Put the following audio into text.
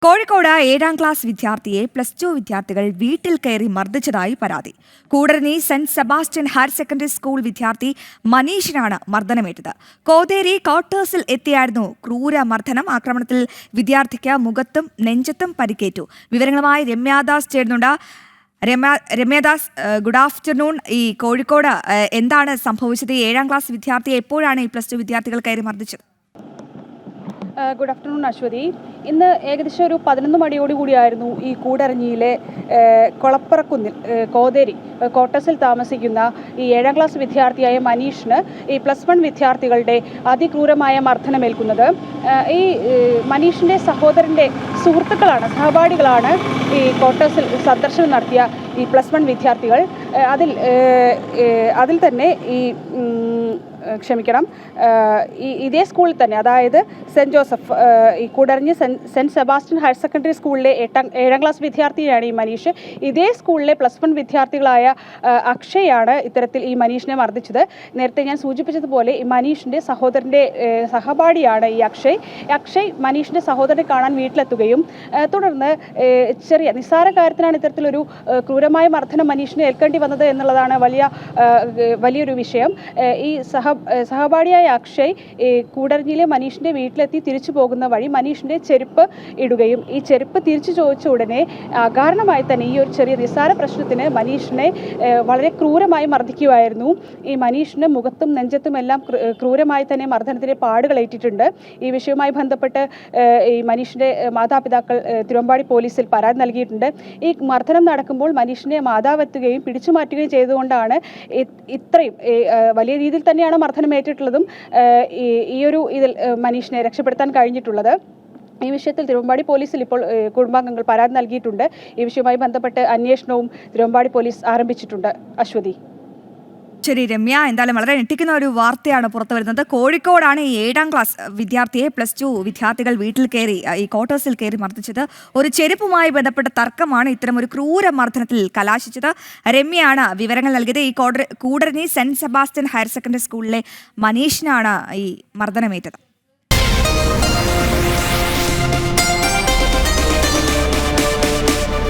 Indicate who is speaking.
Speaker 1: Kozhikode 7ാം class വിദ്യാർത്ഥിയെ +2 വിദ്യാർത്ഥികൾ വീട്ടിൽ കയറി മർദ്ദിച്ചതായി പരാതി. Koodaranji saint Sebastian higher secondary school വിദ്യാർത്ഥി മനീഷിനാണ് മർദ്ദനമേറ്റത്. കോതേരി ക്വാർട്ടേഴ്സിൽ എത്തിയായിരുന്നു ക്രൂരമർദ്ദനം. ആക്രമണത്തിൽ വിദ്യാർത്ഥിക്ക് മുഖത്തും നെഞ്ചത്തും പരിക്കേറ്റു. വിവരങ്ങളുമായി രമ്യാദാസ് ചേരുന്നുണ്ട്. രമ്യാദാസ്, ഗുഡ് ആഫ്റ്റർനൂൺ. ഈ കോഴിക്കോട് എന്താണ് സംഭവിച്ചത്? 7ാം ക്ലാസ് വിദ്യാർത്ഥിയെ എപ്പോഴാണ് ഈ +2 വിദ്യാർത്ഥികൾ കയറി മർദ്ദിച്ചത്?
Speaker 2: Good afternoon Aswathy. ഇന്ന് ഏകദേശം ഒരു 11 മണിയോടുകൂടിയായിരുന്നു ഈ കൂടരഞ്ഞിയിലെ കൊളപ്പറക്കുന്നിൽ കോതേരി ക്വാർട്ടേഴ്സിൽ താമസിക്കുന്ന ഈ 7ാം ക്ലാസ് വിദ്യാർത്ഥിയായ മനീഷിന് ഈ +1 വിദ്യാർത്ഥികളുടെ അതിക്രൂരമായ മർദ്ദനമേൽക്കുന്നത്. ഈ മനീഷിൻ്റെ സഹോദരൻ്റെ സുഹൃത്തുക്കളാണ്, സഹപാഠികളാണ് ഈ ക്വാർട്ടേഴ്സിൽ സന്ദർശനം നടത്തിയ ഈ +1 വിദ്യാർത്ഥികൾ. അതിൽ തന്നെ ഇതേ സ്കൂളിൽ തന്നെ, അതായത് സെൻറ്റ് ജോസഫ്, ഈ Koodaranji saint Sebastian higher secondary സ്കൂളിലെ 7ാം ക്ലാസ് വിദ്യാർത്ഥിയാണ് ഈ മനീഷ്. ഇതേ സ്കൂളിലെ +1 വിദ്യാർത്ഥികളായ അക്ഷയാണ് ഇത്തരത്തിൽ ഈ മനീഷിനെ മർദ്ദിച്ചത്. നേരത്തെ ഞാൻ സൂചിപ്പിച്ചതുപോലെ ഈ മനീഷിൻ്റെ സഹോദരൻ്റെ സഹപാഠിയാണ് ഈ അക്ഷയ് മനീഷിൻ്റെ സഹോദരനെ കാണാൻ വീട്ടിലെത്തുകയും തുടർന്ന് നിസ്സാര കാര്യത്തിനാണ് ഇത്തരത്തിലൊരു ക്രൂരമായ മർദ്ദനം മനീഷിനെ ഏൽക്കേണ്ടി വന്നത് എന്നുള്ളതാണ് വലിയൊരു വിഷയം. ഈ സഹപാഠിയായ അക്ഷയ് കൂടരഞ്ഞിയിലെ മനീഷിൻ്റെ വീട്ടിലെത്തി തിരിച്ചു പോകുന്ന വഴി മനീഷിൻ്റെ ചെരുപ്പ് ഇടുകയും ഈ ചെരുപ്പ് തിരിച്ചു ചോദിച്ച ഉടനെ കാരണമായി തന്നെ ഈ ഒരു ചെറിയ നിസ്സാര പ്രശ്നത്തിന് മനീഷിനെ വളരെ ക്രൂരമായി മർദ്ദിക്കുമായിരുന്നു. ഈ മനീഷിന് മുഖത്തും നെഞ്ചത്തും എല്ലാം ക്രൂരമായി തന്നെ മർദ്ദനത്തിൻ്റെ പാടുകളേറ്റിട്ടുണ്ട്. ഈ വിഷയവുമായി ബന്ധപ്പെട്ട് ഈ മനീഷിൻ്റെ മാതാപിതാക്കൾ തിരുവമ്പാടി പോലീസിൽ പരാതി നൽകിയിട്ടുണ്ട്. ഈ മർദ്ദനം നടക്കുമ്പോൾ മനീഷിനെ മാതാവ് എത്തുകയും പിടിച്ചു മാറ്റുകയും ചെയ്തുകൊണ്ടാണ് ഇത്രയും വലിയ രീതിയിൽ തന്നെയാണ് മർദ്ദനമേറ്റിട്ടുള്ളതും ഇതിൽ മനീഷിനെ രക്ഷപ്പെടുത്താൻ കഴിഞ്ഞിട്ടുള്ളത്. ഈ വിഷയത്തിൽ തിരുവമ്പാടി പോലീസിൽ ഇപ്പോൾ കുടുംബാംഗങ്ങൾ പരാതി നൽകിയിട്ടുണ്ട്. ഈ വിഷയവുമായി ബന്ധപ്പെട്ട് അന്വേഷണവും തിരുവമ്പാടി പോലീസ് ആരംഭിച്ചിട്ടുണ്ട്. അശ്വതി.
Speaker 1: ശരി രമ്യ, എന്തായാലും വളരെ ഞെട്ടിക്കുന്ന ഒരു വാർത്തയാണ് പുറത്തു വരുന്നത്. കോഴിക്കോടാണ് ഈ 7ാം ക്ലാസ് വിദ്യാർത്ഥിയെ +2 വിദ്യാർത്ഥികൾ വീട്ടിൽ കയറി ഈ ക്വാർട്ടേഴ്സിൽ കയറി മർദ്ദിച്ചത്. ഒരു ചെരുപ്പുമായി ബന്ധപ്പെട്ട തർക്കമാണ് ഇത്തരം ഒരു ക്രൂര മർദ്ദനത്തിൽ കലാശിച്ചത്. രമ്യയാണ് വിവരങ്ങൾ നൽകിയത്. ഈ Koodaranji saint Sebastian higher secondary സ്കൂളിലെ മനീഷിനാണ് ഈ മർദ്ദനമേറ്റത്.